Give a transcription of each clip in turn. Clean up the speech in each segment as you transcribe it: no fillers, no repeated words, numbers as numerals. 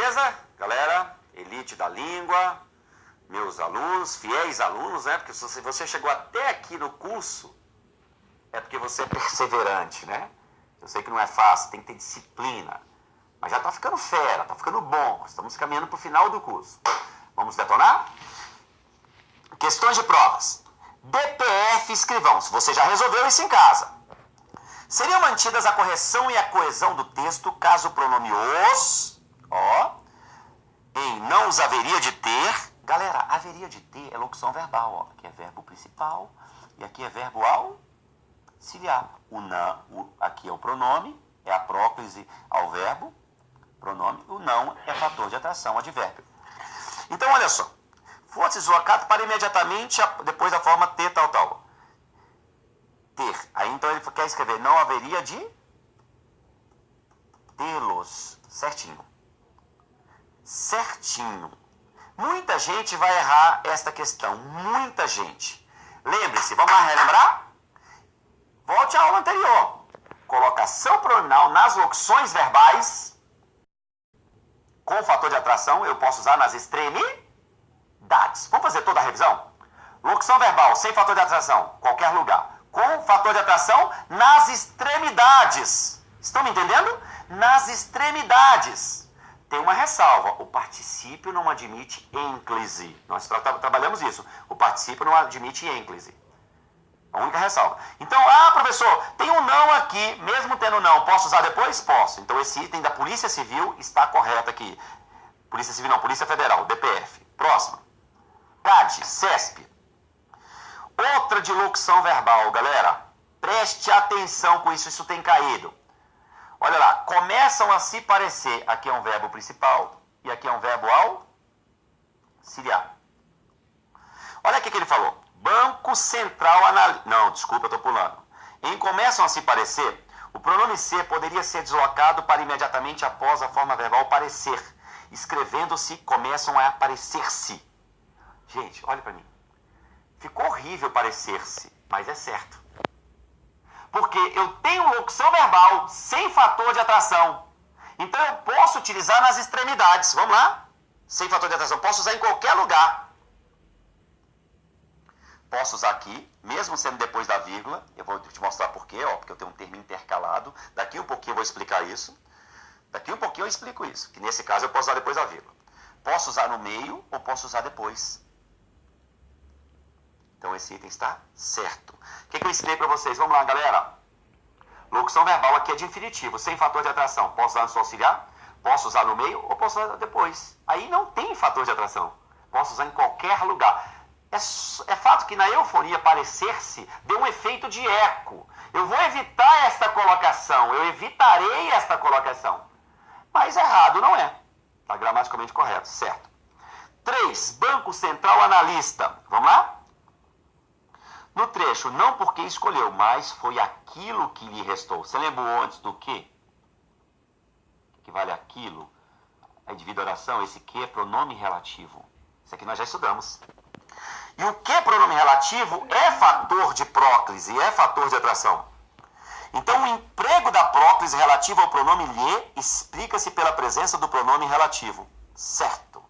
Beleza? Galera, elite da língua, meus alunos, fiéis alunos, né? Porque se você chegou até aqui no curso, é porque você é perseverante, né? Eu sei que não é fácil, tem que ter disciplina. Mas já tá ficando fera, tá ficando bom. Estamos caminhando pro final do curso. Vamos detonar? Questões de provas. DPF escrivão. Se você já resolveu isso em casa. Seriam mantidas a correção e a coesão do texto caso o pronome os, em não os haveria de ter. Galera, haveria de ter é locução verbal, ó. Aqui é verbo principal e aqui é verbo auxiliar. Aqui é o pronome, é a próclise ao verbo, pronome. O não é fator de atração, advérbio. Então, olha só. Fosse deslocado para imediatamente depois da forma ter, tal. Ter. Aí, então, ele quer escrever não haveria de tê-los. Certinho. Certinho. Muita gente vai errar esta questão. Muita gente. Lembre-se, vamos lá relembrar? Volte à aula anterior. Colocação pronominal nas locuções verbais com fator de atração eu posso usar nas extremidades. Vamos fazer toda a revisão? Locução verbal sem fator de atração, qualquer lugar. Com fator de atração nas extremidades. Estão me entendendo? Nas extremidades. Tem uma ressalva. O particípio não admite ênclise. Nós trabalhamos isso. O particípio não admite ênclise. A única ressalva. Então, professor, tem um não aqui. Mesmo tendo não, posso usar depois? Posso. Então, esse item da Polícia Civil está correto aqui. Polícia Civil não, Polícia Federal, DPF. Próximo. CAD, CESP. Outra de locução verbal, galera. Preste atenção com isso, isso tem caído. Olha lá, começam a se parecer. Aqui é um verbo principal e aqui é um verbo auxiliar. Olha o que ele falou. Banco Central analisa. Não, desculpa, eu estou pulando. Em começam a se parecer, o pronome ser poderia ser deslocado para imediatamente após a forma verbal parecer, escrevendo-se começam a parecer-se. Gente, olha para mim. Ficou horrível parecer-se, mas é certo. Porque eu tenho locução verbal sem fator de atração. Então eu posso utilizar nas extremidades. Vamos lá? Sem fator de atração. Posso usar em qualquer lugar. Posso usar aqui, mesmo sendo depois da vírgula. Eu vou te mostrar por quê, porque eu tenho um termo intercalado. Daqui um pouquinho eu vou explicar isso. Daqui um pouquinho eu explico isso. Que nesse caso eu posso usar depois da vírgula. Posso usar no meio ou posso usar depois. Então esse item está certo. O que eu ensinei para vocês? Vamos lá, galera. Locução verbal aqui é de infinitivo, sem fator de atração. Posso usar no seu auxiliar? Posso usar no meio ou posso usar depois? Aí não tem fator de atração. Posso usar em qualquer lugar. É fato que na eufonia parecer-se deu um efeito de eco. Eu vou evitar esta colocação. Eu evitarei esta colocação. Mas errado não é. Está gramaticalmente correto, certo. 3. Banco Central Analista. Vamos lá? No trecho, não porque escolheu, mas foi aquilo que lhe restou. Você lembrou antes do que? Que vale aquilo? Aí divide a oração, esse que é pronome relativo. Isso aqui nós já estudamos. E o que pronome relativo é fator de próclise, é fator de atração. Então, o emprego da próclise relativa ao pronome lhe explica-se pela presença do pronome relativo. Certo.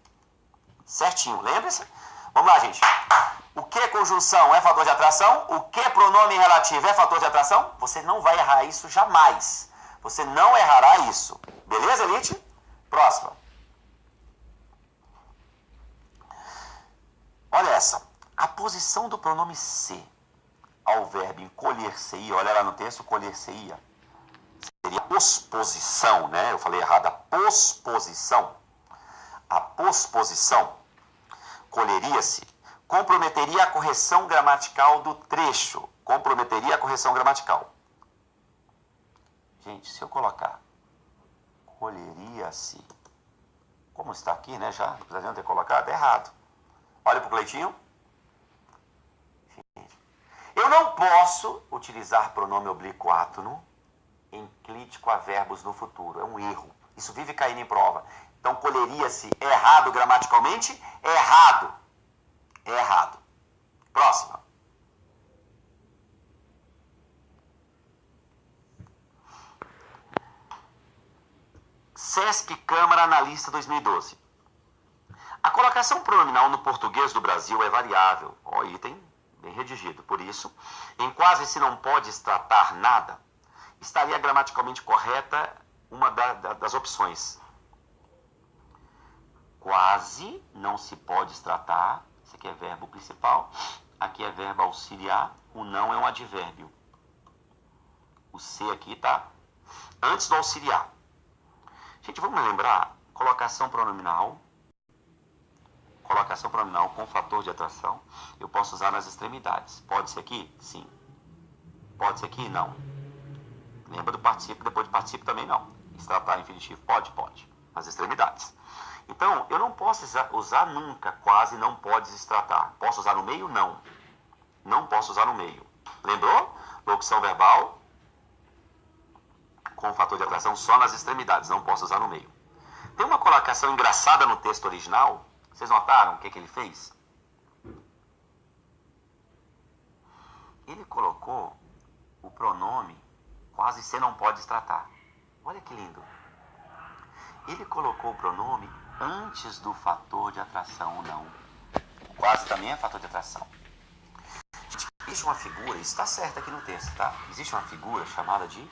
Certinho, lembre-se? Vamos lá, gente. O que conjunção é fator de atração? O que pronome relativo é fator de atração? Você não vai errar isso jamais. Você não errará isso. Beleza, elite? Próxima. Olha essa. A posição do pronome se ao verbo encolher-se-ia, olha lá no texto, colher-se-ia, seria posposição, né? Eu falei errado, a posposição. A posposição, colheria-se, comprometeria a correção gramatical do trecho. Comprometeria a correção gramatical. Gente, se eu colocar colheria-se, como está aqui, né, já, não precisaria ter colocado, é errado. Olha para o Cleitinho. Eu não posso utilizar pronome oblíquo átono enclítico a verbos no futuro. É um erro. Isso vive caindo em prova. Então, colheria-se é errado gramaticalmente? É errado. É errado. Próxima. Sesc Câmara Analista 2012. A colocação pronominal no português do Brasil é variável. Ó, item bem redigido. Por isso, em quase se não pode tratar nada, estaria gramaticalmente correta uma das opções. Quase não se pode tratar. Esse aqui é verbo principal. Aqui é verbo auxiliar. O não é um advérbio. O C aqui está antes do auxiliar. Gente, vamos lembrar. Colocação pronominal com fator de atração, eu posso usar nas extremidades. Pode ser aqui? Sim. Pode ser aqui? Não. Lembra do particípio, depois do particípio também não. Extratar infinitivo? Pode, pode. Nas extremidades. Então, eu não posso usar nunca, quase não pode extratar. Posso usar no meio? Não. Não posso usar no meio. Lembrou? Locução verbal com fator de atração só nas extremidades, não posso usar no meio. Tem uma colocação engraçada no texto original. Vocês notaram o que ele fez? Ele colocou o pronome quase você não pode tratar. Olha que lindo. Ele colocou o pronome antes do fator de atração, não. Quase também é fator de atração. Existe uma figura, isso está certo aqui no texto, tá? Existe uma figura chamada de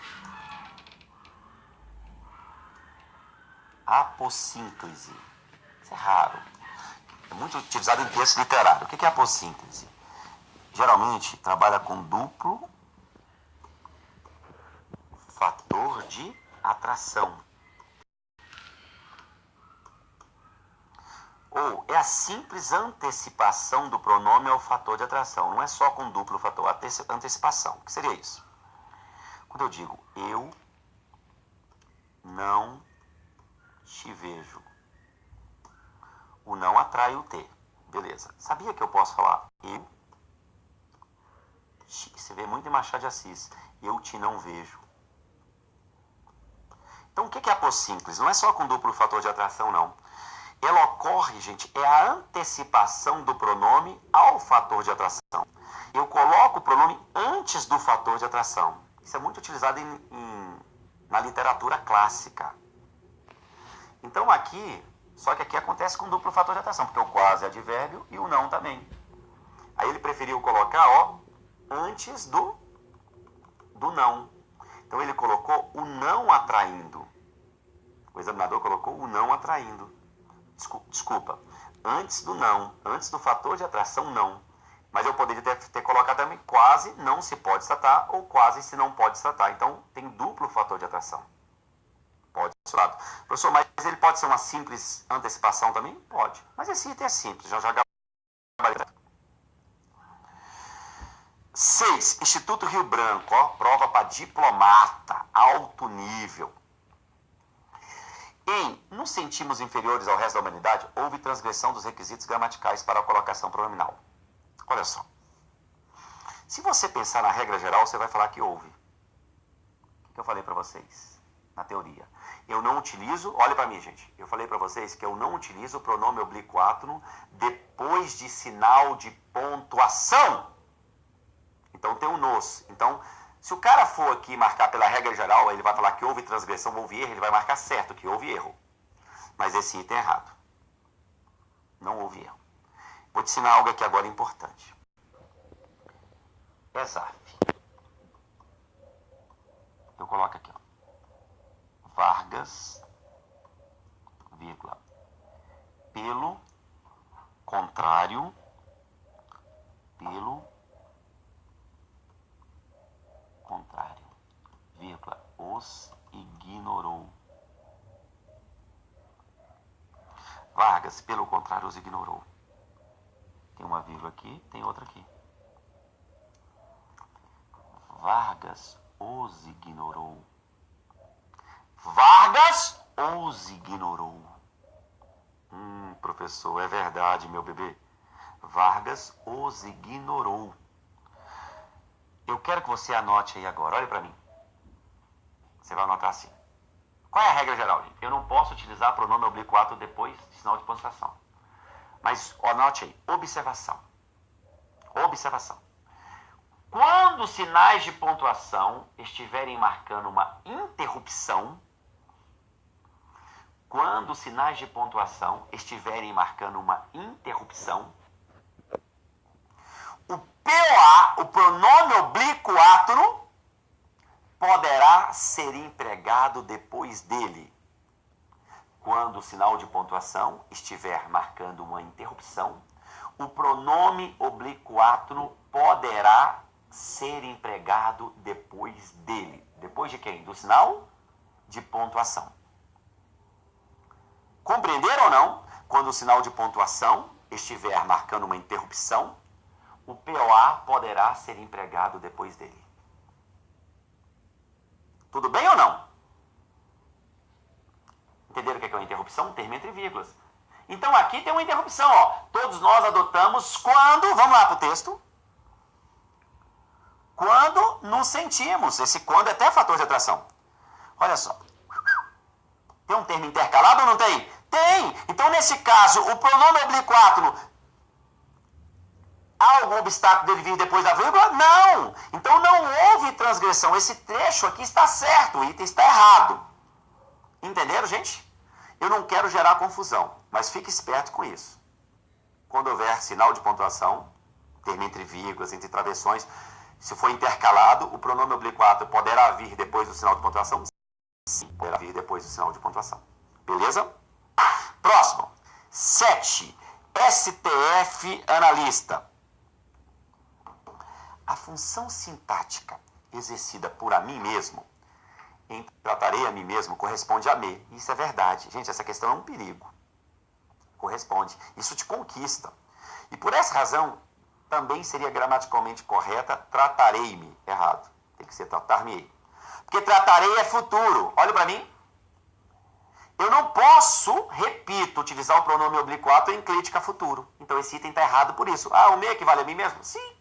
apossíntese. Isso é raro. É muito utilizado em texto literário. O que é apossíntese? Geralmente trabalha com duplo fator de atração. Ou é a simples antecipação do pronome ao fator de atração. Não é só com duplo fator, antecipação. O que seria isso? Quando eu digo eu não te vejo, o não atrai o te. Beleza. Sabia que eu posso falar eu? Você vê muito em Machado de Assis. Eu te não vejo. Então, o que é apossíntese? Não é só com duplo fator de atração, não. Ela ocorre, gente, é a antecipação do pronome ao fator de atração. Eu coloco o pronome antes do fator de atração. Isso é muito utilizado na literatura clássica. Então, aqui, só que aqui acontece com duplo fator de atração, porque o quase é advérbio e o não também. Aí ele preferiu colocar, ó, antes do não. Então, ele colocou o não atraindo. O examinador colocou o não atraindo. Desculpa. Antes do não. Antes do fator de atração, não. Mas eu poderia ter colocado também quase não se pode tratar ou quase se não pode tratar. Então, tem duplo fator de atração. Pode ser lado. Professor, mas ele pode ser uma simples antecipação também? Pode. Mas esse item é simples. Já gabarito. 6. Instituto Rio Branco. Ó, prova para diplomata. Alto nível. Nos centímetros inferiores ao resto da humanidade, houve transgressão dos requisitos gramaticais para a colocação pronominal. Olha só. Se você pensar na regra geral, você vai falar que houve. O que eu falei para vocês na teoria? Eu não utilizo, olha para mim, gente. Eu falei para vocês que eu não utilizo o pronome oblíquo átono depois de sinal de pontuação. Então tem o nos. Então, se o cara for aqui marcar pela regra geral, ele vai falar que houve transgressão, houve erro, ele vai marcar certo que houve erro. Mas esse item é errado. Não houve erro. Vou te ensinar algo aqui agora importante. ESAF. Eu coloco aqui, ó. Vargas, vírgula, pelo contrário, vírgula, os ignorou. Vargas, pelo contrário, os ignorou. Tem uma vírgula aqui, tem outra aqui. Vargas os ignorou. Vargas os ignorou. Professor, é verdade, meu bebê. Vargas os ignorou. Eu quero que você anote aí agora. Olha para mim. Você vai anotar assim. Qual é a regra geral, gente? Eu não posso utilizar pronome oblíquo átono depois de sinal de pontuação. Mas anote aí. Observação. Observação. Quando os sinais de pontuação estiverem marcando uma interrupção, quando os sinais de pontuação estiverem marcando uma interrupção, o POA, o pronome oblíquo átono, poderá ser empregado depois dele. Quando o sinal de pontuação estiver marcando uma interrupção, o pronome oblíquo átono poderá ser empregado depois dele. Depois de quem? Do sinal de pontuação. Compreenderam ou não? Quando o sinal de pontuação estiver marcando uma interrupção, o POA poderá ser empregado depois dele. Tudo bem ou não? Entenderam o que é uma interrupção? Termo entre vírgulas. Então aqui tem uma interrupção, ó. Todos nós adotamos quando, vamos lá para o texto, quando nos sentimos. Esse quando é até fator de atração. Olha só. Tem um termo intercalado ou não tem? Tem! Então, nesse caso, o pronome oblíquo átono, há algum obstáculo dele vir depois da vírgula? Não! Então, não houve transgressão. Esse trecho aqui está certo, o item está errado. Entenderam, gente? Eu não quero gerar confusão, mas fique esperto com isso. Quando houver sinal de pontuação, termo entre vírgulas, entre travessões, se for intercalado, o pronome oblíquo átono poderá vir depois do sinal de pontuação? Sim, poderá vir depois do sinal de pontuação. Beleza? Próximo. 7. STF analista. A função sintática exercida por a mim mesmo, em tratarei a mim mesmo, corresponde a me. Isso é verdade. Gente, essa questão é um perigo. Corresponde. Isso te conquista. E por essa razão, também seria gramaticalmente correta tratarei-me. Errado. Tem que ser tratar-me-ei. Porque tratarei é futuro. Olha para mim. Eu não posso, repito, utilizar o pronome oblíquo átono em crítica futuro. Então esse item está errado por isso. Ah, o me equivale a mim mesmo? Sim.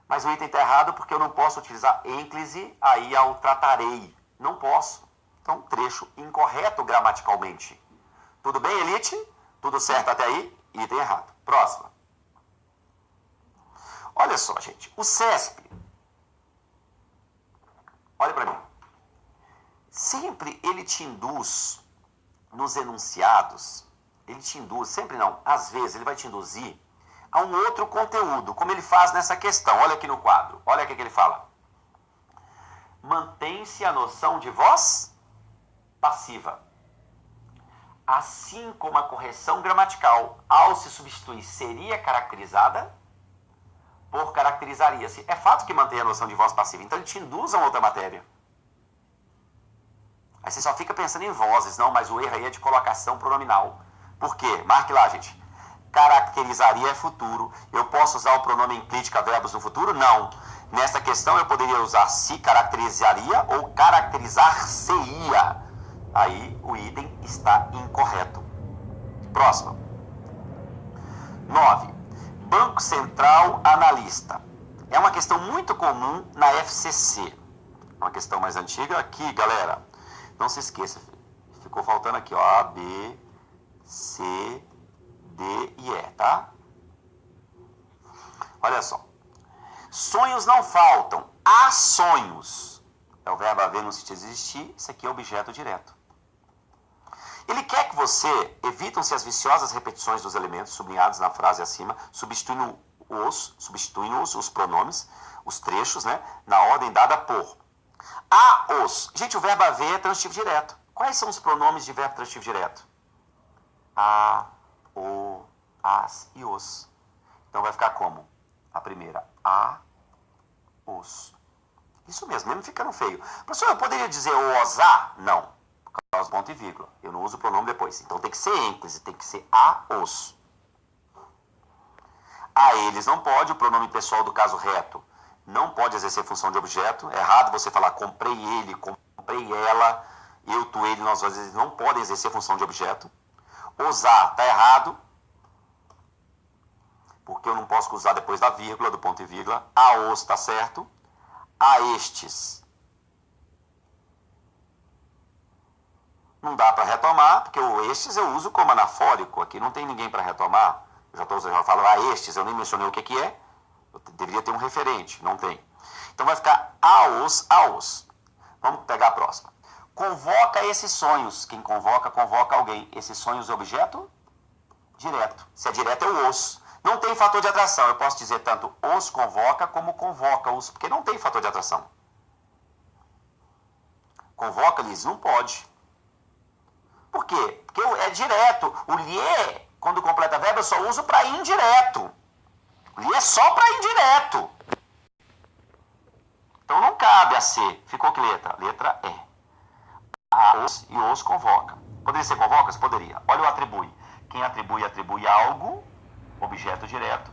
Mas o item está errado porque eu não posso utilizar ênclise aí ao tratarei. Não posso. Então, trecho incorreto gramaticalmente. Tudo bem, Elite? Tudo certo até aí? Item errado. Próxima. Olha só, gente. O CESP. Olha para mim. Sempre ele te induz nos enunciados, ele te induz, sempre não, às vezes ele vai te induzir a um outro conteúdo, como ele faz nessa questão. Olha aqui no quadro, olha o que ele fala. Mantém-se a noção de voz passiva. Assim como a correção gramatical, ao se substituir, seria caracterizada por caracterizaria-se. É fato que mantém a noção de voz passiva, então ele te induz a uma outra matéria. Aí você só fica pensando em vozes, não, mas o erro aí é de colocação pronominal. Por quê? Marque lá, gente. Caracterizaria é futuro. Eu posso usar o pronome em crítica verbos no futuro? Não. Nessa questão eu poderia usar se caracterizaria ou caracterizar-se-ia. Aí o item está incorreto. Próximo. 9. Banco Central Analista. É uma questão muito comum na FCC. Uma questão mais antiga aqui, galera. Não se esqueça, ficou faltando aqui, ó, A, B, C, D e E, tá? Olha só. Sonhos não faltam, há sonhos. É o verbo haver no sentido de existir, isso aqui é objeto direto. Ele quer que você, evitam-se as viciosas repetições dos elementos sublinhados na frase acima, substituindo os pronomes, os trechos, né, na ordem dada por. A, os. Gente, o verbo haver é transitivo direto. Quais são os pronomes de verbo transitivo direto? A, o, as e os. Então vai ficar como? A primeira, a, os. Isso mesmo, mesmo ficando feio. Professor, eu poderia dizer os, a? Não, por causa do ponto e vírgula. Eu não uso o pronome depois. Então tem que ser ênclise, tem que ser a, os. A eles não pode, o pronome pessoal do caso reto não pode exercer função de objeto. É errado você falar comprei ele, comprei ela, eu, tu, ele, nós, às vezes não podem exercer função de objeto. Usar está errado, porque eu não posso usar depois da vírgula, do ponto e vírgula. A os está certo. A estes não dá para retomar, porque o estes eu uso como anafórico. Aqui não tem ninguém para retomar. Eu já falo a estes, eu nem mencionei o que é. Eu deveria ter um referente, não tem. Então vai ficar aos. Vamos pegar a próxima. convoca esses sonhos. Quem convoca, convoca alguém. Esses sonhos é objeto direto. Se é direto, é o os. Não tem fator de atração. Eu posso dizer tanto os convoca como convoca-os, porque não tem fator de atração. Convoca-lhes não pode. Por quê? Porque é direto. O lhe, quando completa verbo, eu só uso para indireto. O lhe é só para indireto. Então não cabe a C. Ficou que letra? Letra E. A, os e os convoca. Poderia ser convocas? Poderia. Olha o atribui. Quem atribui, atribui algo, objeto direto,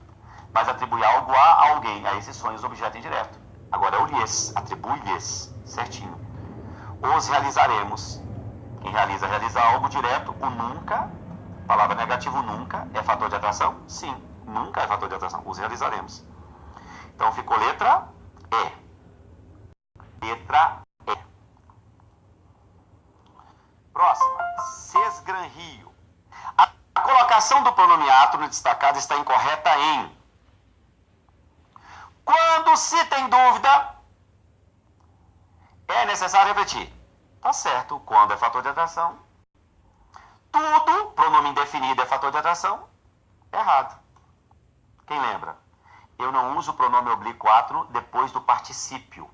mas atribui algo a alguém. A esses sonhos, objeto indireto. Agora é o lhes. Atribui-lhes. Certinho. Os realizaremos. Quem realiza, realiza algo direto. O nunca, palavra negativa nunca, é fator de atração? Sim, nunca é fator de atração. Os realizaremos. Então ficou letra E. Letra E. Próxima. Sesgranrio. A colocação do pronome ato no destacado está incorreta em: quando se tem dúvida, é necessário repetir. Tá certo, quando é fator de atração. Tudo, pronome indefinido é fator de atração. Errado. Quem lembra? Eu não uso o pronome oblíquo atro depois do particípio.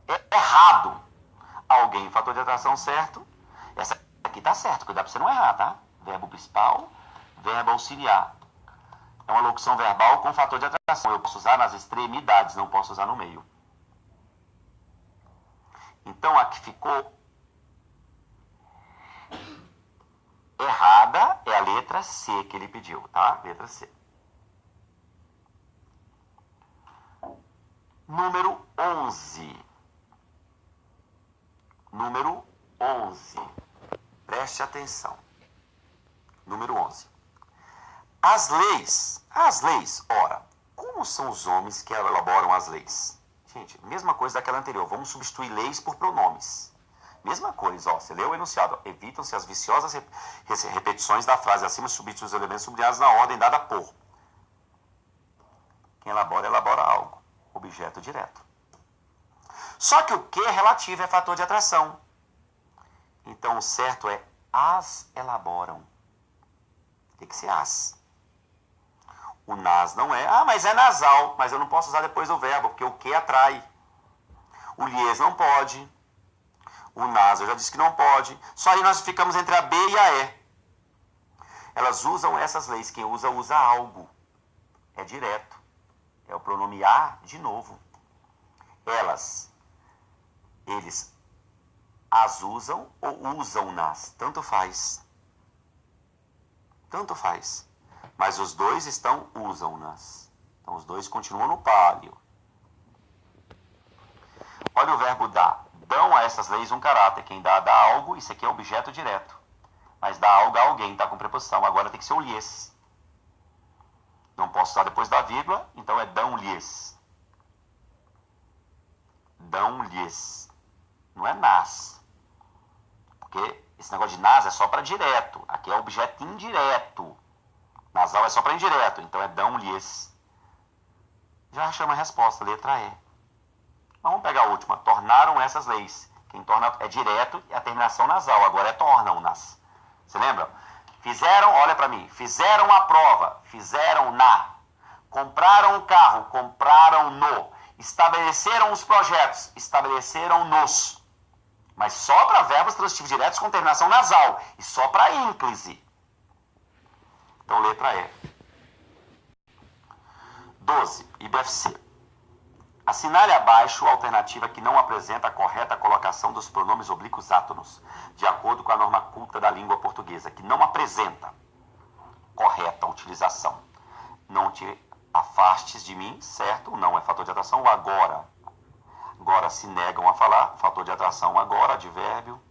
É errado. Alguém, fator de atração, certo. Essa aqui tá certo, cuidado pra você não errar, tá? Verbo principal, verbo auxiliar. É uma locução verbal com fator de atração. Eu posso usar nas extremidades, não posso usar no meio. Então, aqui ficou errada, é a letra C que ele pediu, tá? Letra C. Número 11. Número 11. Preste atenção. Número 11. As leis, ora, como são os homens que elaboram as leis? Gente, mesma coisa daquela anterior, vamos substituir leis por pronomes. Mesma coisa, ó, você leu o enunciado, evitam-se as viciosas repetições da frase acima, substituir os elementos sublinhados na ordem dada por. Quem elabora, elabora algo, objeto direto. Só que o que é relativo é fator de atração. Então o certo é as elaboram. Tem que ser as. O nas não é. Ah, mas é nasal. Mas eu não posso usar depois do verbo, porque o que atrai. O lhes não pode. O nas eu já disse que não pode. Só aí nós ficamos entre a B e a E. Elas usam essas leis. Quem usa, usa algo. É direto. É o pronome a de novo. Eles as usam ou usam-nas. Tanto faz. Tanto faz. Mas os dois estão usam-nas. Então os dois continuam no pálio. Olha o verbo dar. Dão a essas leis um caráter. Quem dá algo, isso aqui é objeto direto. Mas dá algo a alguém, está com preposição. Agora tem que ser o lhes. Não posso usar depois da vírgula, então é dão-lhes. Dão-lhes. Não é nas. Porque esse negócio de nas é só para direto. Aqui é objeto indireto. Nasal é só para indireto, então é dão-lhes. Já chama a resposta, letra E. Mas vamos pegar a última. Tornaram essas leis. Quem torna é direto e a terminação nasal. Agora é tornam-nas. Você lembra? Fizeram, olha para mim, fizeram a prova, fizeram na. Compraram o carro, compraram no. Estabeleceram os projetos, estabeleceram nos. Mas só para verbos transitivos diretos com terminação nasal. E só para ínclise. Então, letra E. 12. IBFC. Assinale abaixo a alternativa que não apresenta a correta colocação dos pronomes oblíquos átonos, de acordo com a norma culta da língua portuguesa, que não apresenta correta utilização. Não te afastes de mim, certo? Não é fator de atração. O agora. Agora se negam a falar, fator de atração agora, advérbio.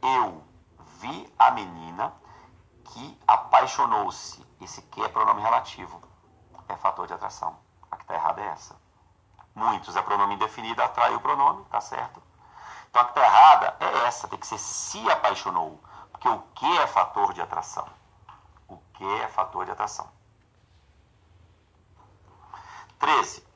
Eu vi a menina que apaixonou-se. Esse que é pronome relativo. É fator de atração. A que está errada é essa. Muitos é pronome indefinido, atrai o pronome, tá certo? Então a que está errada é essa, tem que ser se apaixonou. Porque o que é fator de atração? O que é fator de atração? 13.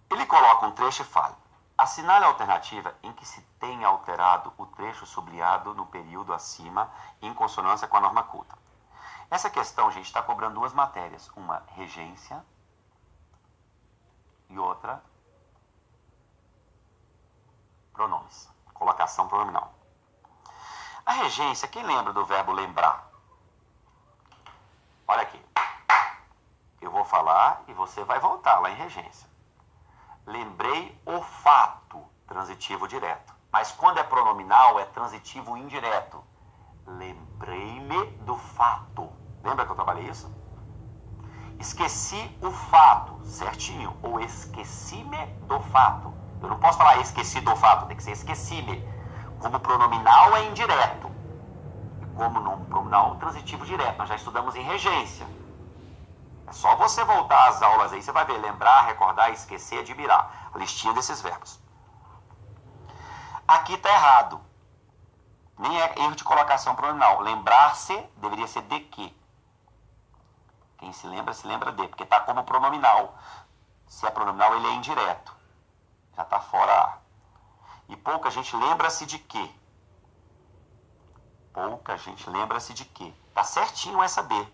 Ele coloca um trecho e fala: Assinale a alternativa em que se tenha alterado o trecho sublinhado no período acima, em consonância com a norma culta. Essa questão, gente, está cobrando duas matérias. Uma, regência, e outra, pronomes. Colocação pronominal. A regência, quem lembra do verbo lembrar? Olha aqui. Eu vou falar e você vai voltar lá em regência. Lembrei o fato, transitivo direto. Mas quando é pronominal, é transitivo indireto. Lembrei-me do fato. Lembra que eu trabalhei isso? Esqueci o fato, certinho. Ou esqueci-me do fato. Eu não posso falar esqueci do fato, tem que ser esqueci-me. Como pronominal é indireto. E como não pronominal, transitivo direto. Nós já estudamos em regência. É só você voltar às aulas aí, você vai ver. Lembrar, recordar, esquecer, admirar. A listinha desses verbos. Aqui está errado. Nem é erro de colocação pronominal. Lembrar-se deveria ser de que. Quem se lembra de. Porque está como pronominal. Se é pronominal, ele é indireto. Já está fora A. E pouca gente lembra-se de quê? Pouca gente lembra-se de quê? Está certinho essa D.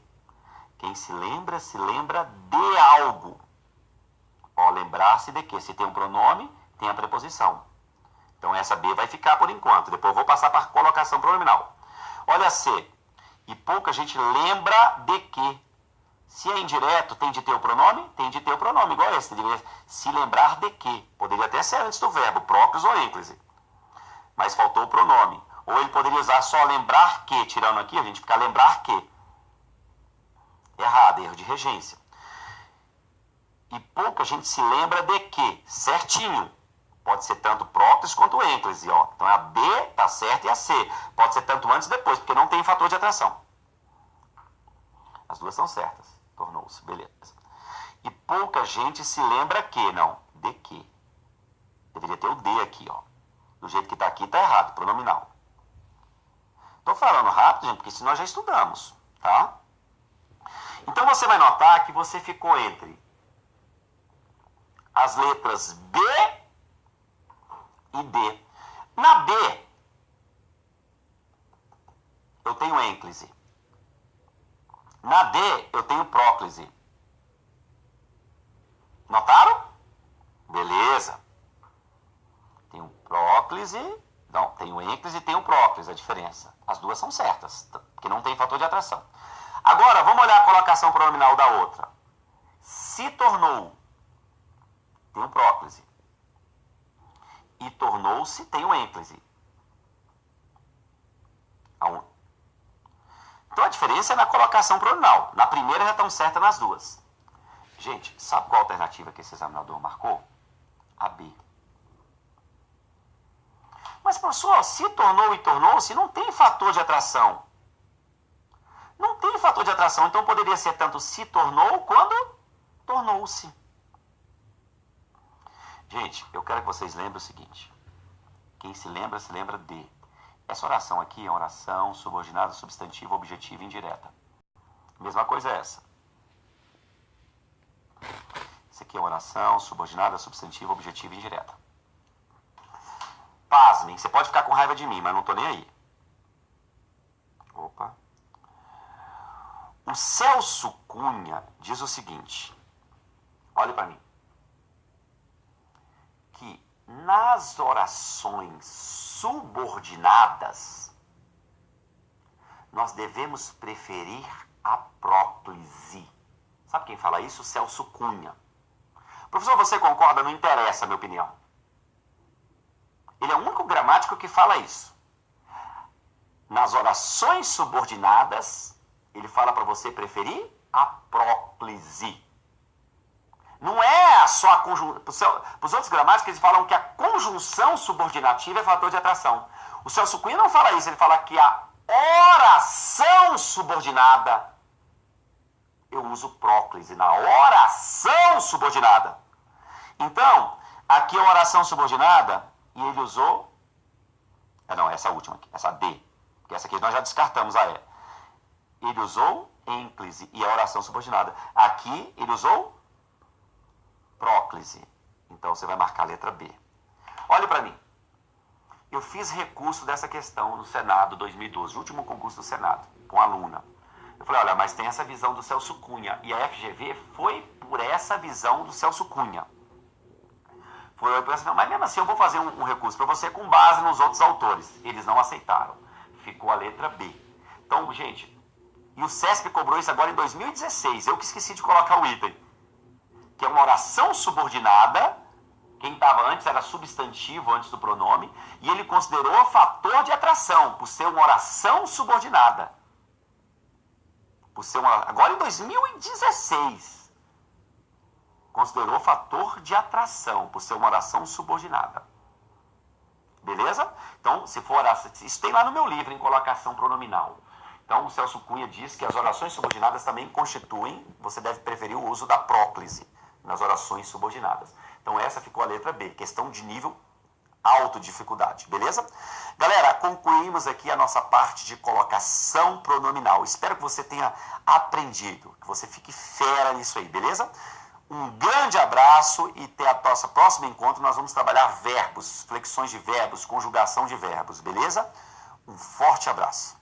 Quem se lembra de algo. Ó, lembrar-se de quê? Se tem um pronome, tem a preposição. Então essa B vai ficar por enquanto. Depois eu vou passar para a colocação pronominal. Olha C. E pouca gente lembra de quê? Se é indireto, tem de ter o pronome? Tem de ter o pronome, igual esse. Deveria se lembrar de quê? Poderia até ser antes do verbo, próprios ou ênclise. Mas faltou o pronome. Ou ele poderia usar só lembrar que, tirando aqui, a gente fica lembrar que. Errado, erro de regência. E pouca gente se lembra de que, certinho. Pode ser tanto próprios quanto ênclise, ó. Então a B está certa e a C. Pode ser tanto antes e depois, porque não tem fator de atração. As duas são certas. Tornou-se, beleza. E pouca gente se lembra que, não, de que. Deveria ter o D aqui, ó. Do jeito que está aqui, está errado, pronominal. Estou falando rápido, gente, porque isso nós já estudamos, tá? Então você vai notar que você ficou entre as letras B e D. Na B, eu tenho ênclise. Na D, eu tenho próclise. Notaram? Beleza. Tenho próclise. Não, tenho ênclise e tenho próclise, a diferença. As duas são certas, porque não tem fator de atração. Agora, vamos olhar a colocação pronominal da outra. Se tornou, tenho próclise. E tornou-se, tenho ênclise. Então a diferença é na colocação pronominal. Na primeira já estão certas nas duas. Gente, sabe qual a alternativa que esse examinador marcou? A B. Mas, professor, se tornou e tornou-se, não tem fator de atração. Não tem fator de atração, então poderia ser tanto se tornou quando tornou-se. Gente, eu quero que vocês lembrem o seguinte. Quem se lembra de. Essa oração aqui é uma oração subordinada, substantiva, objetiva e indireta. Mesma coisa é essa. Isso aqui é uma oração subordinada, substantiva, objetiva e indireta. Pasmem, você pode ficar com raiva de mim, mas não estou nem aí. Opa. O Celso Cunha diz o seguinte. Olhe para mim. Que nas orações subordinadas, nós devemos preferir a próclise. Sabe quem fala isso? Celso Cunha. Professor, você concorda? Não interessa a minha opinião. Ele é o único gramático que fala isso. Nas orações subordinadas, ele fala para você preferir a próclise. Não é só a conjunção. Para os outros gramáticos, eles falam que a conjunção subordinativa é fator de atração. O Celso Cunha não fala isso, ele fala que a oração subordinada, eu uso próclise na oração subordinada. Então, aqui é a oração subordinada, e ele usou... Não, essa última aqui, essa D. Porque essa aqui nós já descartamos a E. Ele usou ênclise e a oração subordinada. Aqui, ele usou próclise. Então, você vai marcar a letra B. Olhe para mim. Eu fiz recurso dessa questão no Senado 2012, o último concurso do Senado, com a aluna. Eu falei, olha, mas tem essa visão do Celso Cunha. E a FGV foi por essa visão do Celso Cunha. Eu pensei, não, mas mesmo assim eu vou fazer um recurso para você com base nos outros autores. Eles não aceitaram. Ficou a letra B. Então, gente, e o CESP cobrou isso agora em 2016. Eu que esqueci de colocar o item. Que é uma oração subordinada. Quem estava antes era substantivo antes do pronome. E ele considerou fator de atração, por ser uma oração subordinada. Agora em 2016. Considerou fator de atração, por ser uma oração subordinada. Beleza? Então, se for isso tem lá no meu livro, em colocação pronominal. Então, o Celso Cunha diz que as orações subordinadas também constituem, você deve preferir o uso da próclise nas orações subordinadas. Então, essa ficou a letra B, questão de nível alto de dificuldade, beleza? Galera, concluímos aqui a nossa parte de colocação pronominal. Espero que você tenha aprendido, que você fique fera nisso aí, beleza? Um grande abraço e até a nossa próxima encontro. Nós vamos trabalhar verbos, flexões de verbos, conjugação de verbos, beleza? Um forte abraço.